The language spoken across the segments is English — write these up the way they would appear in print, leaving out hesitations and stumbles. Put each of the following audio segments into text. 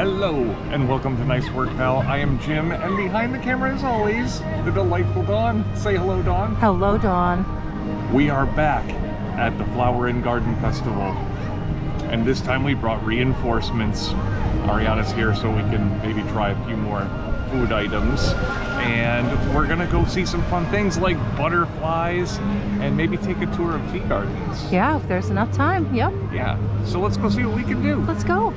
Hello, and welcome to Nice Work Pal. I am Jim, and behind the camera, as always, the delightful Dawn. Say hello, Dawn. Hello, Dawn. We are back at the Flower and Garden Festival, and this time we brought reinforcements. Arianna's here so we can maybe try a few more food items, and we're gonna go see some fun things like butterflies and maybe take a tour of tea gardens. Yeah, if there's enough time. Yep. Yeah, so let's go see what we can do. Let's go.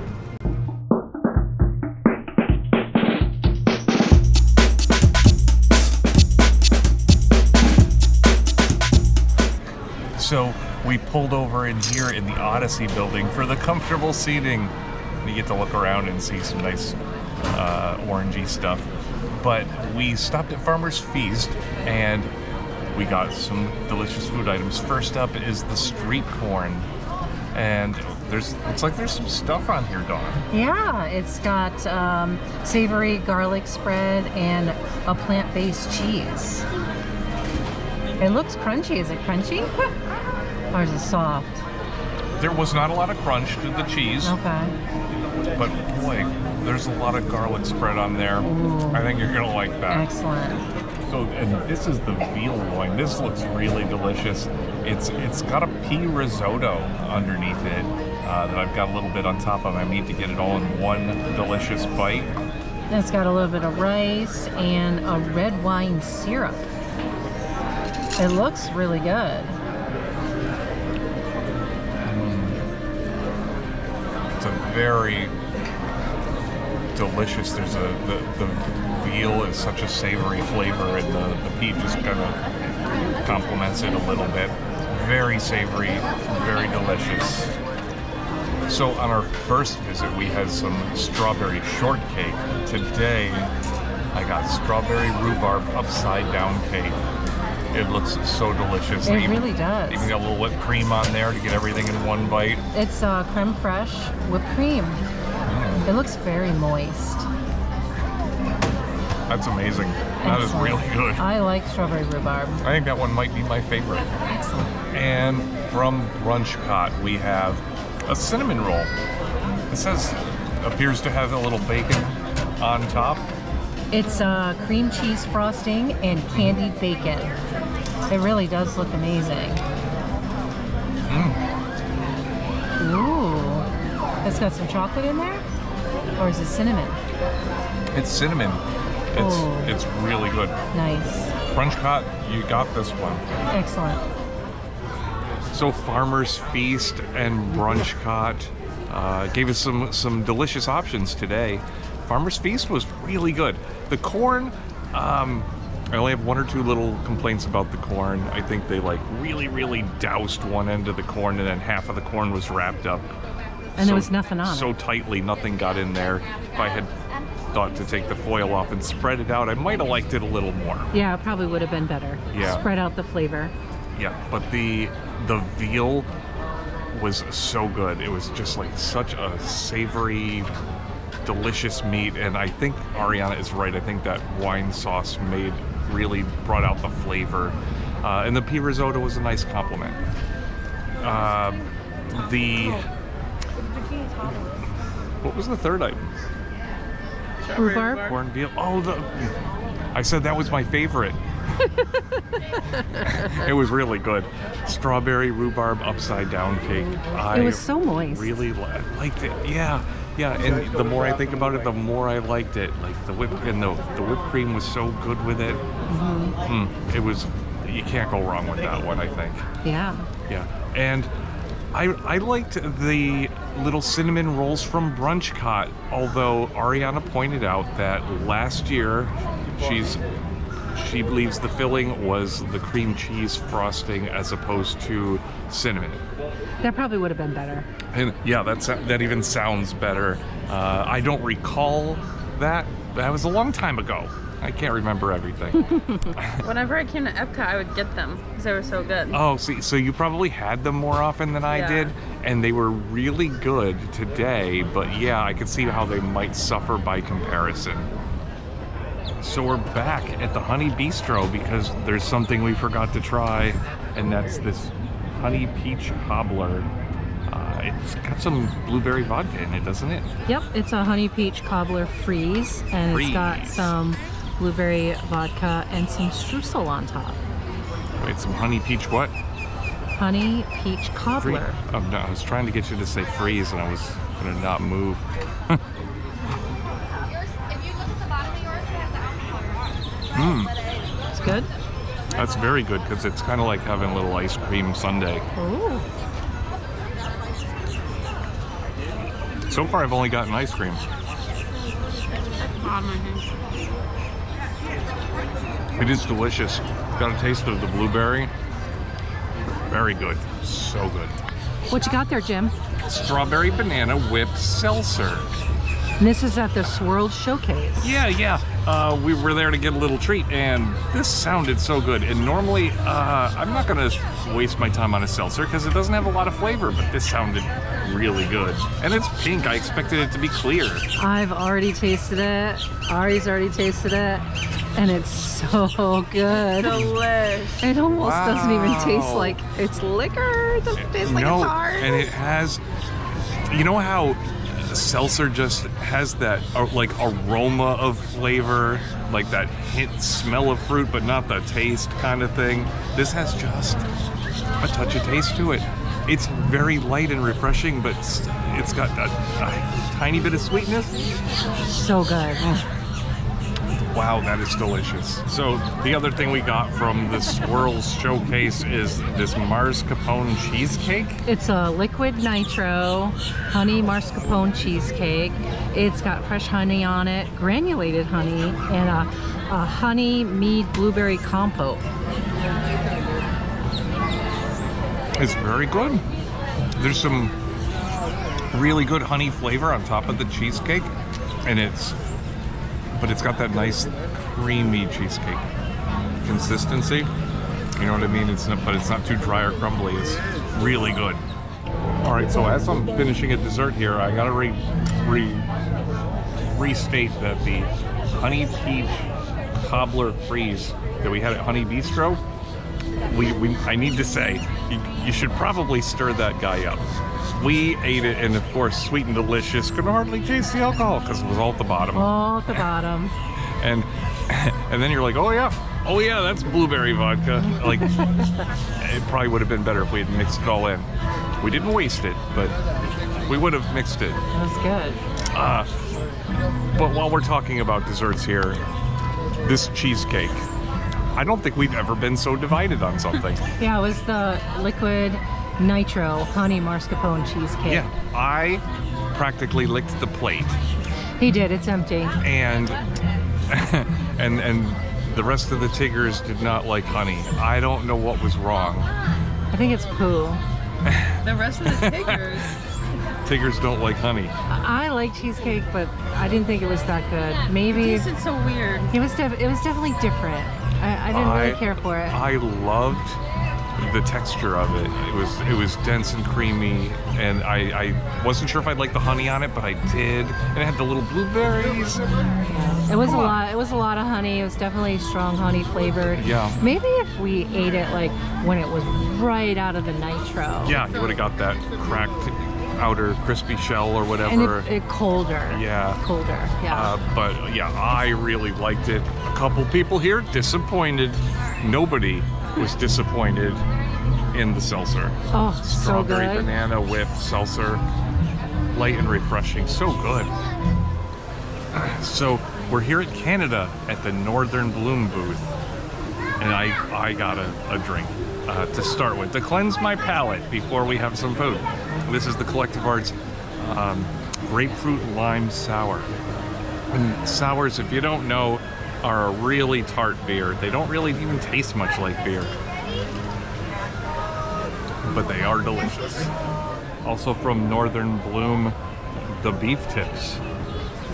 So we pulled over in here in the Odyssey building for the comfortable seating. You get to look around and see some nice orangey stuff. But we stopped at Farmer's Feast and we got some delicious food items. First up is the street corn. And it's like there's some stuff on here, Dawn. Yeah, it's got savory garlic spread and a plant-based cheese. It looks crunchy. Is it crunchy? Or is it soft? There was not a lot of crunch to the cheese. Okay. But boy, there's a lot of garlic spread on there. Ooh. I think you're gonna like that. Excellent. So, and this is the veal loin. This looks really delicious. It's got a pea risotto underneath it that I've got a little bit on top of. I need to get it all in one delicious bite. It's got a little bit of rice and a red wine syrup. It looks really good. It's a very delicious. There's the veal is such a savory flavor, and the pea just kind of complements it a little bit. Very savory, very delicious. So on our first visit, we had some strawberry shortcake. Today, I got strawberry rhubarb upside down cake. It looks so delicious. It really does. Even got a little whipped cream on there to get everything in one bite. It's creme fraiche whipped cream. It looks very moist. That's amazing. That is really good. I like strawberry rhubarb. I think that one might be my favorite. Excellent. And from Brunchcott, we have a cinnamon roll. It appears to have a little bacon on top. It's cream cheese frosting and candied bacon. It really does look amazing. Ooh. It's got some chocolate in there? Or is it cinnamon? It's cinnamon. It's really good. Nice. Brunchcott, you got this one. Excellent. So Farmer's Feast and Brunchcott gave us some delicious options today. Farmer's Feast was really good. The corn, I only have one or two little complaints about the corn. I think they really doused one end of the corn and then half of the corn was wrapped up. And there was nothing on it. So tightly, nothing got in there. If I had thought to take the foil off and spread it out, I might have liked it a little more. Yeah, it probably would have been better. Yeah. Spread out the flavor. Yeah, but the veal was so good. It was just like such a savory, delicious meat, and I think Arianna is right. I think that wine sauce really brought out the flavor, and the pea risotto was a nice compliment. What was the third item? Rhubarb? Corn veal. Oh, I said that was my favorite. It was really good. Strawberry rhubarb upside down cake. It was so moist. Really liked it. Yeah, and the more I think about it, the more I liked it. Like the whipped cream was so good with it. It was. You can't go wrong with that one, I think. Yeah. Yeah, and I liked the little cinnamon rolls from Brunchcott, although Arianna pointed out that last year she believes the filling was the cream cheese frosting as opposed to cinnamon. That probably would have been better. And yeah, that even sounds better. I don't recall that. That was a long time ago. I can't remember everything. Whenever I came to Epcot, I would get them because they were so good. Oh, see, so you probably had them more often than I did, and they were really good today, but yeah, I could see how they might suffer by comparison. So we're back at the Honey Bistro because there's something we forgot to try, and that's this honey peach cobbler. It's got some blueberry vodka in it, doesn't it? Yep, it's a honey peach cobbler freeze, and it's got Freeze. some blueberry vodka and some streusel on top. Wait, some honey peach what? Honey peach cobbler. Oh, no, I was trying to get you to say freeze, and I was gonna not move. It's good. That's very good because it's kind of like having a little ice cream sundae. Ooh. So far, I've only gotten ice cream. It is delicious. Got a taste of the blueberry. Very good. So good. What you got there, Jim? Strawberry banana whipped seltzer. And this is at the Swirl Showcase. Yeah. We were there to get a little treat, and this sounded so good. And normally, I'm not gonna waste my time on a seltzer because it doesn't have a lot of flavor, but this sounded really good. And it's pink. I expected it to be clear. I've already tasted it. Ari's already tasted it. And it's so good. Delish. It almost doesn't even taste Wow. like it's liquor. It doesn't taste like No, it's hard. and it has, you know how seltzer just has that like aroma of flavor, like that hint smell of fruit, but not the taste kind of thing. This has just a touch of taste to it. It's very light and refreshing, but it's got a tiny bit of sweetness. So good. Wow, that is delicious. So the other thing we got from the Swirls Showcase is this mascarpone cheesecake. It's a liquid nitro honey mascarpone cheesecake. It's got fresh honey on it, granulated honey, and a honey mead blueberry compote. It's very good. There's some really good honey flavor on top of the cheesecake, and it's got that nice creamy cheesecake consistency. You know what I mean? But it's not too dry or crumbly. It's really good. All right, so as I'm finishing a dessert here, I gotta restate that the honey peach cobbler freeze that we had at Honey Bistro, I need to say, you should probably stir that guy up. We ate it, and of course, sweet and delicious. Could hardly taste the alcohol because it was all at the bottom. All at the bottom. And then you're like, oh yeah, that's blueberry vodka. Like, it probably would have been better if we had mixed it all in. We didn't waste it, but we would have mixed it. That was good. But while we're talking about desserts here, this cheesecake, I don't think we've ever been so divided on something. Yeah, it was the liquid nitro honey mascarpone cheesecake. Yeah, I practically licked the plate, He did. It's empty. and and the rest of the Tiggers did not like honey. I don't know what was wrong. I think it's poo. The rest of the Tiggers. Tiggers don't like honey. I like cheesecake, but I didn't think it was that good. Maybe It tasted so weird. it was definitely different. I didn't really care for it. I loved the texture of it. It was dense and creamy, and I wasn't sure if I'd like the honey on it, but I did. And it had the little blueberries. It was Come a on. lot. It was a lot of honey. It was definitely strong honey flavored. Yeah. Maybe if we ate it like when it was right out of the nitro. Yeah, you would have got that cracked outer crispy shell or And whatever. it colder. Yeah. Colder. Yeah. But yeah, I really liked it. A couple people here disappointed. Nobody was disappointed in the seltzer. Oh, so Strawberry good. banana whipped seltzer. Light and refreshing. So good. So we're here at Canada at the Northern Bloom booth. And I got a drink to start with, to cleanse my palate before we have some food. This is the Collective Arts Grapefruit Lime Sour. And sours, if you don't know, are a really tart beer. They don't really even taste much like beer, but they are delicious. Also from Northern Bloom, the beef tips.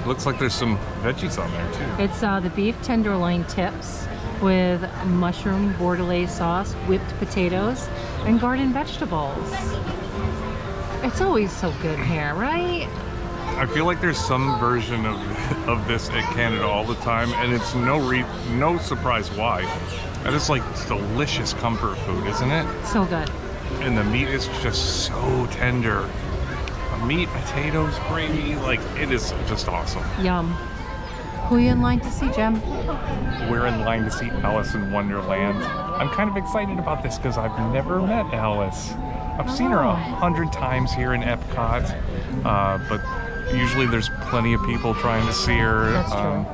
Looks like there's some veggies on there too. It's the beef tenderloin tips with mushroom bordelaise sauce, whipped potatoes, and garden vegetables. It's always so good here, right? I feel like there's some version of this at Canada all the time, and it's no surprise why. And it's like delicious comfort food, isn't it? So good. And the meat is just so tender. meat, potatoes, gravy. Like, it is just awesome. Yum. Who are you in line to see, Jem? We're in line to see Alice in Wonderland. I'm kind of excited about this because I've never met Alice. I've seen her 100 times here in Epcot, but usually there's plenty of people trying to see her. That's true.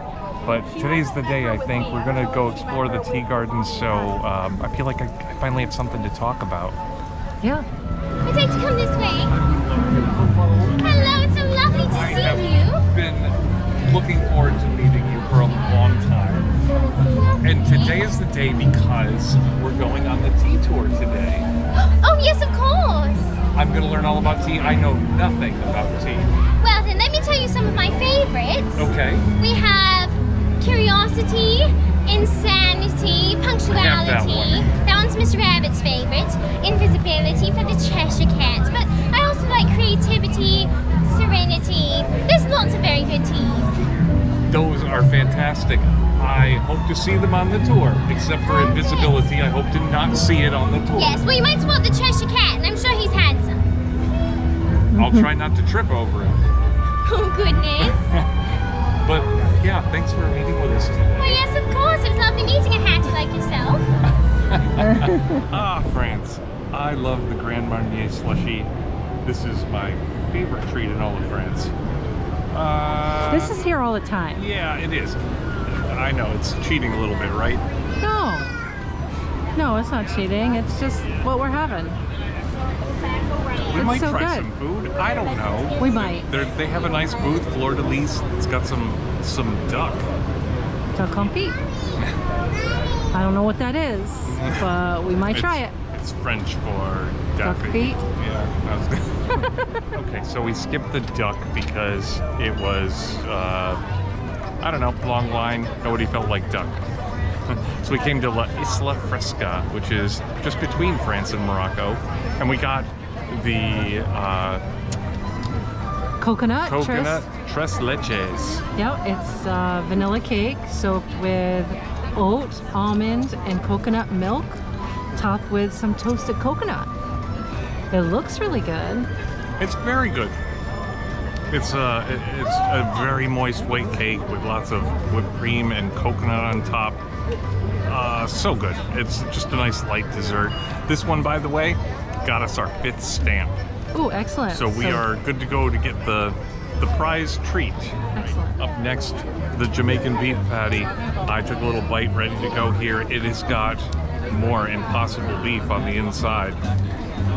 But today's the day, I think. We're going to go explore the tea gardens, so I feel like I finally have something to talk about. Yeah. Would you like to come this way? Hello, it's so lovely to see you. Been looking forward to meeting you for a long time. And today is the day because we're going on the tea tour today. Oh, yes, of course. I'm going to learn all about tea. I know nothing about tea. Well, then let me tell you some of my favorites. Okay. We have curiosity, insanity, punctuality. That one's Mr. Rabbit's favorite. Invisibility for the Cheshire Cat. But I also like creativity, serenity. There's lots of very good teas. Those are fantastic. I hope to see them on the tour, except for invisibility. I hope to not see it on the tour. Yes, well, you might spot the Cheshire Cat, and I'm sure he's handsome. I'll try not to trip over him. Oh, goodness. But yeah, thanks for meeting with us today. Well, yes, of course. It was lovely meeting a hatter like yourself. Ah, France. I love the Grand Marnier slushy. This is my favorite treat in all of France. This is here all the time. Yeah, it is. I know, it's cheating a little bit, right? No. No, it's not cheating. It's just what we're having. We It's might so try good. some food. I don't know. We might. They have a nice booth, Fleur de Lis. It's got some duck. Duck confit. I don't know what that is, but we might try it. It's French for Duck duck feet. Yeah. Okay, so we skipped the duck because it was, I don't know, long line. Nobody felt like duck. So we came to La Isla Fresca, which is just between France and Morocco, and we got the Coconut tres leches. Yep, it's vanilla cake soaked with oat, almond, and coconut milk, topped with some toasted coconut. It looks really good. It's very good. It's a very moist white cake with lots of whipped cream and coconut on top. So good. It's just a nice light dessert. This one, by the way, got us our 5th stamp. Ooh, excellent. So we are good to go to get the prize treat. Excellent. Up next, the Jamaican beef patty. I took a little bite, ready to go here. It has got more Impossible beef on the inside.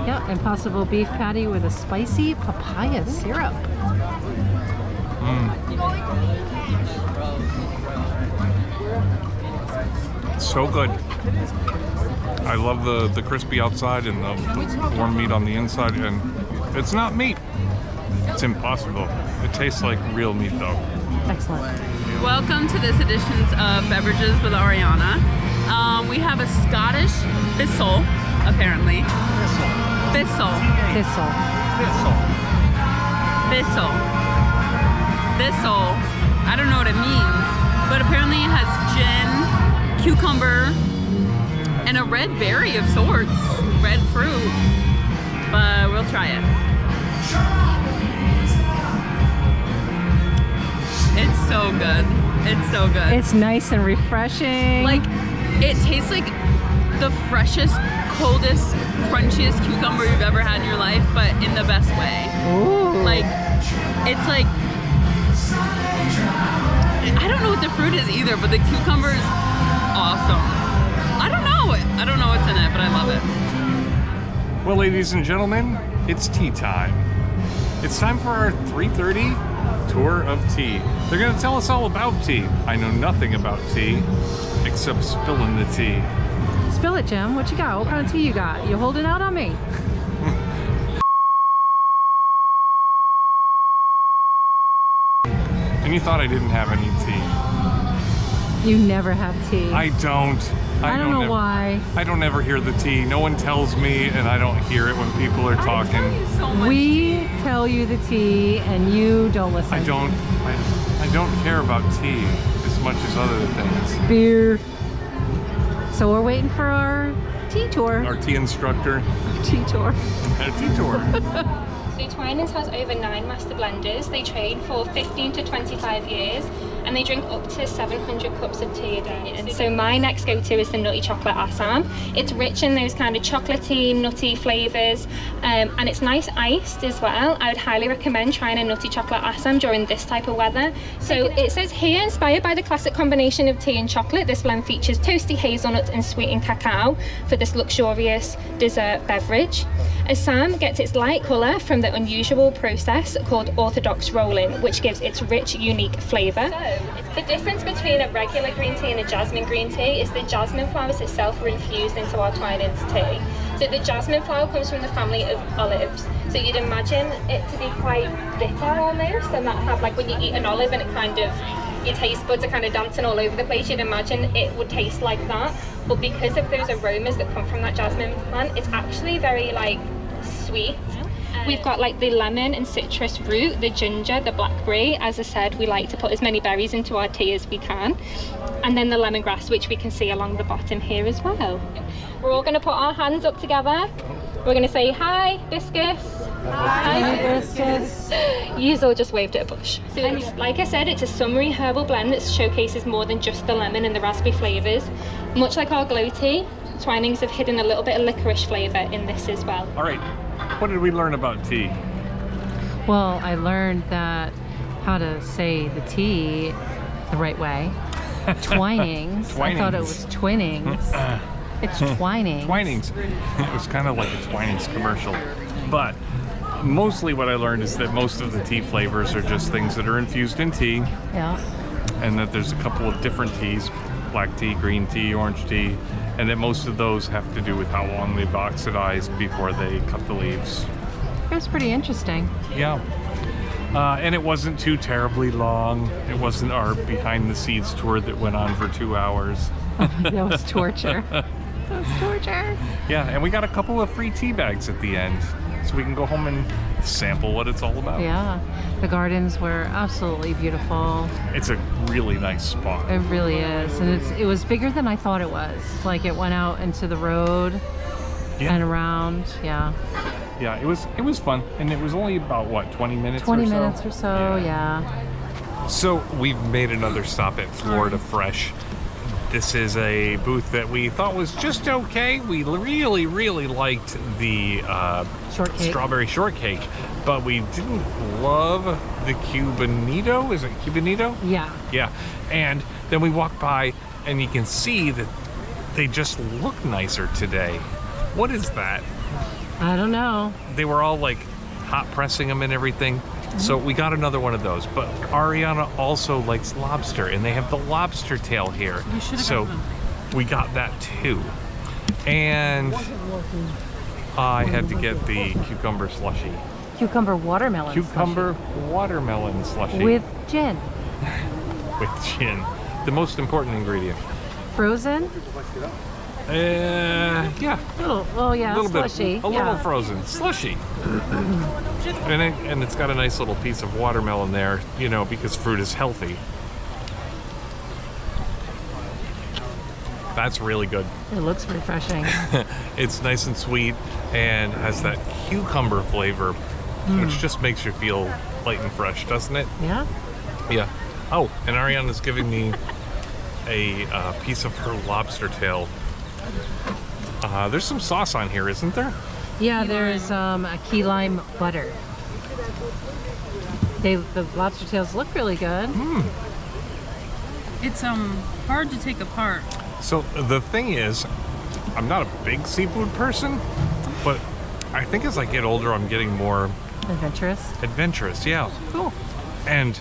Yep, Impossible beef patty with a spicy papaya syrup. So good. I love the crispy outside and the warm meat on the inside, and it's not meat. It's Impossible. It tastes like real meat though. Excellent. Welcome to this edition of Beverages with Arianna. We have a Scottish Thistle, apparently. Thistle. Thistle. Thistle. Thistle. I don't know what it means, but apparently it has gin, cucumber, and a red berry of sorts. Red fruit. But we'll try it. It's so good. It's so good. It's nice and refreshing. Like, it tastes like the freshest, coldest, crunchiest cucumber you've ever had in your life, but in the best way. Ooh. Like, it's like, I don't know what the fruit is either, but the cucumber is awesome. I don't know what's in it, but I love it. Well, ladies and gentlemen, it's tea time. It's time for our 3:30 tour of tea. They're going to tell us all about tea. I know nothing about tea, except spilling the tea. Spill it, Jim. What you got? What kind of tea you got? You holding out on me? And you thought I didn't have any tea. You never have tea. I don't. I don't know why. I don't ever hear the tea. No one tells me, and I don't hear it when people are talking. So much. We tell you the tea, and you don't listen. I don't care about tea as much as other things. Beer. So we're waiting for our tea tour. Our tea instructor. Tea tour. Our tea tour. So Twinings has over 9 master blenders. They trade for 15 to 25 years, and they drink up to 700 cups of tea a day. And so my next go-to is the Nutty Chocolate Assam. It's rich in those kind of chocolatey, nutty flavors, and it's nice iced as well. I would highly recommend trying a Nutty Chocolate Assam during this type of weather. So it says here, inspired by the classic combination of tea and chocolate, this blend features toasty hazelnuts and sweetened cacao for this luxurious dessert beverage. Assam gets its light colour from the unusual process called orthodox rolling, which gives its rich, unique flavour. So, the difference between a regular green tea and a jasmine green tea is the jasmine flowers itself are infused into our Twinings tea. So the jasmine flower comes from the family of olives. So you'd imagine it to be quite bitter almost, and that have like when you eat an olive and it kind of, your taste buds are kind of dancing all over the place, you'd imagine it would taste like that. But because of those aromas that come from that jasmine plant, it's actually very like sweet. We've got like the lemon and citrus root, the ginger, the blackberry. As I said, we like to put as many berries into our tea as we can. And then the lemongrass, which we can see along the bottom here as well. We're all going to put our hands up together. We're going to say, hi, Biscus. Hi, Biscus. Yous all just waved at a bush. So it's, like I said, it's a summery herbal blend that showcases more than just the lemon and the raspberry flavours. Much like our glow tea, Twinings have hidden a little bit of licorice flavour in this as well. All right, what did we learn about tea? Well, I learned that how to say the T the right way. Twinings. I thought it was Twinnings. It's Twinings. Twinings. It was kind of like a Twinings commercial. But mostly what I learned is that most of the tea flavors are just things that are infused in tea. Yeah. And that there's a couple of different teas, black tea, green tea, orange tea, and that most of those have to do with how long they've oxidized before they cut the leaves. It was pretty interesting. Yeah. And it wasn't too terribly long. It wasn't our behind the scenes tour that went on for 2 hours. That was torture. That was torture. Yeah, and we got a couple of free tea bags at the end, so we can go home and sample what it's all about. Yeah, the gardens were absolutely beautiful. It's a really nice spot. It really is, and it was bigger than I thought it was. Like it went out into the road and around. Yeah. Yeah, it was fun, and it was only about what, 20 minutes 20 or so? minutes or so, yeah. So we've made another stop at Florida Fresh. This is a booth that we thought was just okay. We really, really liked the Shortcake. Strawberry shortcake, but we didn't love the Cubanito. Is it Cubanito? Yeah. Yeah. And then we walked by, and you can see that they just look nicer today. What is that? I don't know. They were all like hot pressing them and everything. So we got another one of those, but Arianna also likes lobster, and they have the lobster tail here. So we got that too. And I had to get the cucumber slushy. Cucumber watermelon Cucumber watermelon slushy. with gin. With gin. The most important ingredient. Frozen? Yeah. Well, yeah, A little slushy. bit. A little frozen. Slushy. And it's got a nice little piece of watermelon there, you know, because fruit is healthy. That's really good. It looks refreshing. It's nice and sweet and has that cucumber flavor, which just makes you feel light and fresh, doesn't it? Yeah. Yeah. Oh, and Arianna's giving me a piece of her lobster tail. There's some sauce on here, isn't there? Yeah, there's a key lime butter. The lobster tails look really good. It's hard to take apart. So the thing is, I'm not a big seafood person, but I think as I get older, I'm getting more Adventurous. Yeah. Cool. And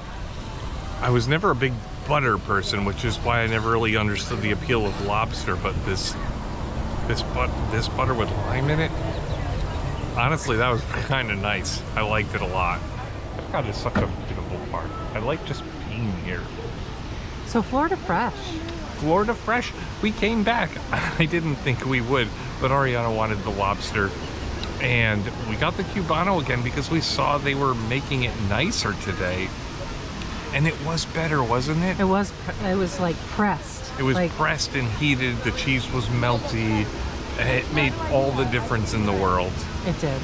I was never a big butter person, which is why I never really understood the appeal of lobster. But this butter with lime in it, honestly, that was kind of nice. I liked it a lot. God, it's such a beautiful park. I like just being here. So Florida Fresh. Florida Fresh, we came back. I didn't think we would, but Arianna wanted the lobster. And we got the Cubano again because we saw they were making it nicer today. And it was better, wasn't it? It was like pressed. It was like, pressed and heated. The cheese was melty. It made all the difference in the world. It did.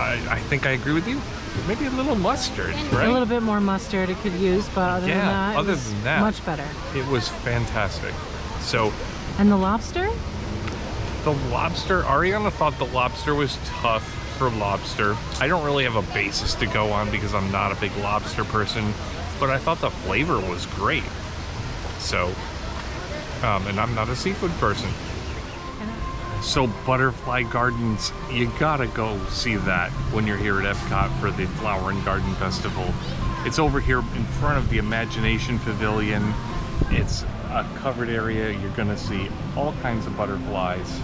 I think I agree with you. Maybe a little mustard, right? A little bit more mustard it could use, but other than that, other it was than that, much better. It was fantastic. So, And the lobster? the lobster, Arianna thought the lobster was tough for lobster. I don't really have a basis to go on because I'm not a big lobster person, but I thought the flavor was great. So, and I'm not a seafood person. So Butterfly Gardens, you gotta go see that when you're here at Epcot for the Flower and Garden Festival. It's over here in front of the Imagination Pavilion. It's a covered area. You're gonna see all kinds of butterflies.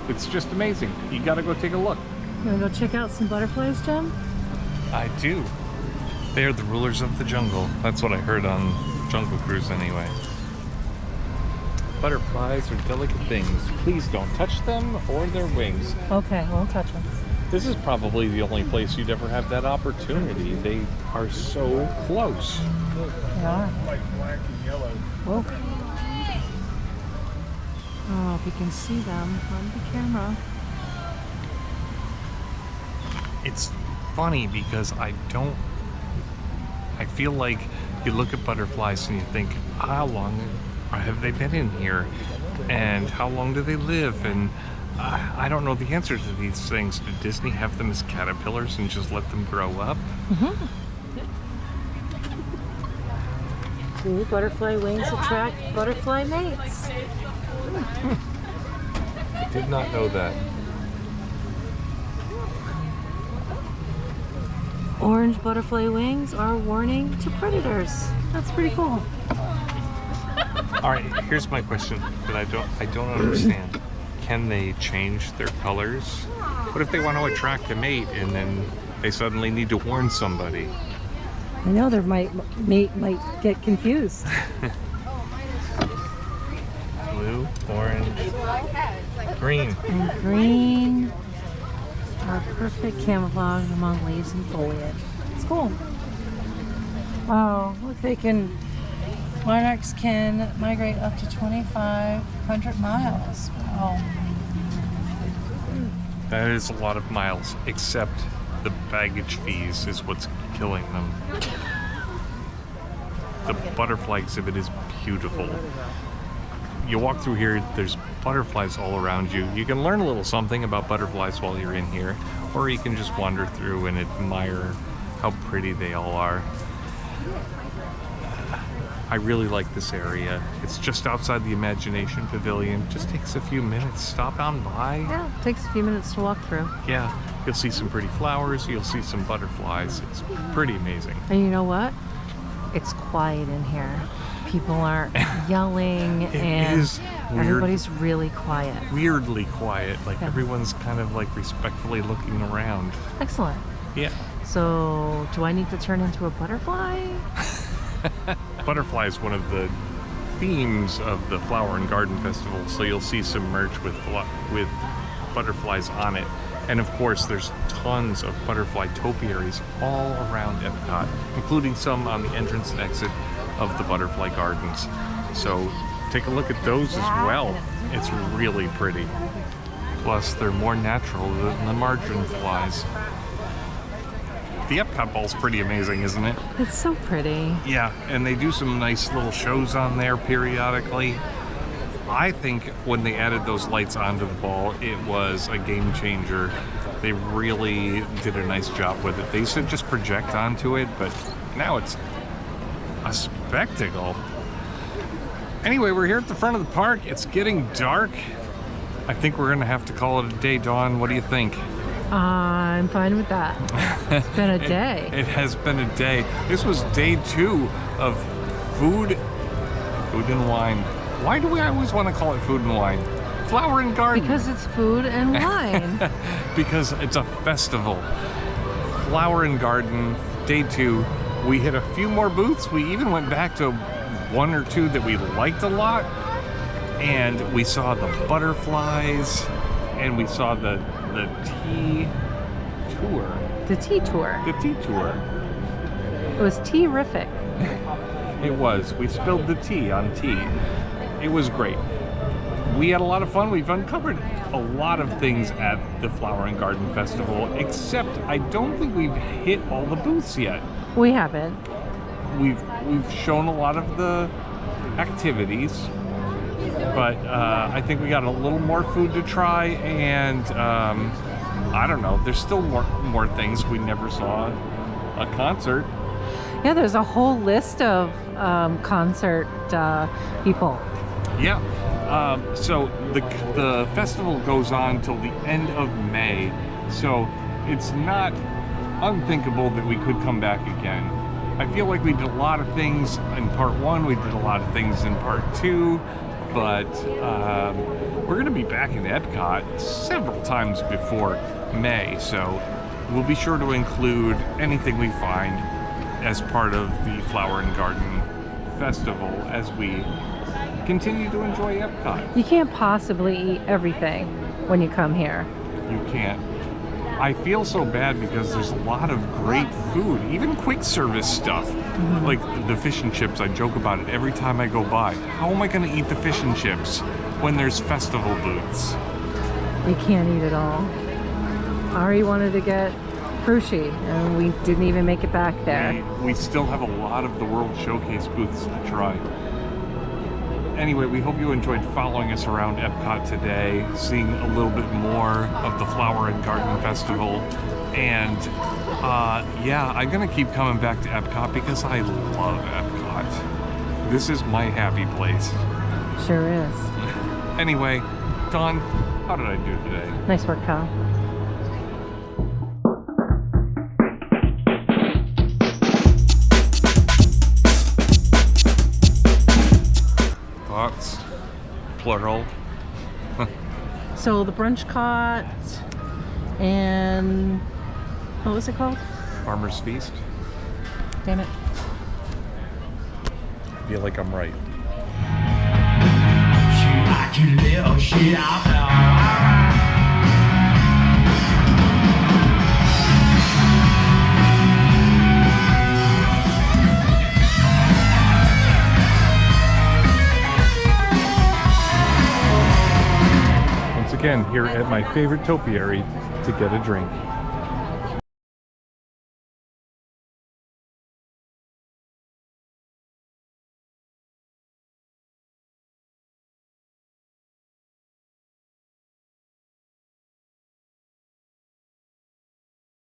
It's just amazing. You gotta go take a look. You wanna go check out some butterflies, Jim? I do. They are the rulers of the jungle. That's what I heard on Jungle Cruise anyway. Butterflies are delicate things. Please don't touch them or their wings. Okay, I won't touch them. This is probably the only place you'd ever have that opportunity. They are so close. They are. Like black and yellow. Whoa. Oh, if you can see them on the camera. It's funny because I feel like you look at butterflies and you think, how long have they been in here? And how long do they live? And I don't know the answer to these things. Did Disney have them as caterpillars and just let them grow up? See, butterfly wings attract butterfly mates. I did not know that. Orange butterfly wings are a warning to predators. That's pretty cool. All right, here's my question that I don't understand. Can they change their colors? What if they want to attract a mate and then they suddenly need to warn somebody? I know their mate might get confused. Blue, orange, green. And green are perfect camouflage among leaves and foliage. It's cool. Oh, look, monarchs can migrate up to 2,500 miles. Wow. That is a lot of miles, except the baggage fees is what's killing them. The butterfly exhibit is beautiful. You walk through here, there's butterflies all around you. You can learn a little something about butterflies while you're in here, or you can just wander through and admire how pretty they all are. I really like this area. It's just outside the Imagination Pavilion. Just takes a few minutes. Stop on by. Yeah, it takes a few minutes to walk through. Yeah, you'll see some pretty flowers. You'll see some butterflies. It's pretty amazing. And you know what? It's quiet in here. People aren't yelling and is weird. everybody's really quiet. Weirdly quiet. Like Yeah. everyone's kind of like respectfully looking around. Excellent. Yeah. So, do I need to turn into a butterfly? Butterfly is one of the themes of the Flower and Garden Festival, so you'll see some merch with butterflies on it. And of course, there's tons of butterfly topiaries all around Epcot, including some on the entrance and exit of the Butterfly Gardens. So take a look at those as well. It's really pretty. Plus, they're more natural than the margarine flies. The Epcot Ball's pretty amazing, isn't it? It's so pretty. Yeah, and they do some nice little shows on there periodically. I think when they added those lights onto the ball, it was a game changer. They really did a nice job with it. They used to just project onto it, but now it's a spectacle. Anyway, we're here at the front of the park. It's getting dark. I think we're gonna have to call it a day, Dawn. What do you think? I'm fine with that. It's been a day. It has been a day. This was day 2 of food and wine. Why do we always want to call it food and wine? Flower and Garden. Because it's food and wine. Because it's a festival. Flower and Garden, day 2. We hit a few more booths. We even went back to 1 or 2 that we liked a lot. And we saw the butterflies. And we saw the tea tour. The tea tour. The tea tour. It was tea-rific. It was. We spilled the tea on tea. It was great. we had a lot of fun. We've uncovered a lot of things at the Flower and Garden Festival, except I don't think we've hit all the booths yet. We haven't. We've shown a lot of the activities, but I think we got a little more food to try, and I don't know, there's still more things we never saw. A concert. Yeah, there's a whole list of concert people. Yeah. So the festival goes on till the end of May, so it's not unthinkable that we could come back again. I feel like we did a lot of things in part 1, we did a lot of things in part 2, but we're going to be back in Epcot several times before May, so we'll be sure to include anything we find as part of the Flower and Garden Festival as we continue to enjoy Epcot. You can't possibly eat everything when you come here. You can't. I feel so bad because there's a lot of great food, even quick service stuff. Like the fish and chips, I joke about it every time I go by. How am I going to eat the fish and chips when there's festival booths? You can't eat it all. Ari wanted to get Crunchy, and we didn't even make it back there. We still have a lot of the World Showcase booths to try. Anyway, we hope you enjoyed following us around Epcot today, seeing a little bit more of the Flower and Garden Festival. And yeah, I'm gonna keep coming back to Epcot because I love Epcot. This is my happy place. Sure is. Anyway, Dawn, how did I do today? Nice work, Kyle. Thoughts? Plural. So the brunch cot and what was it called? Farmer's Feast. Damn it. I feel like I'm right. Again, here at my favorite topiary to get a drink.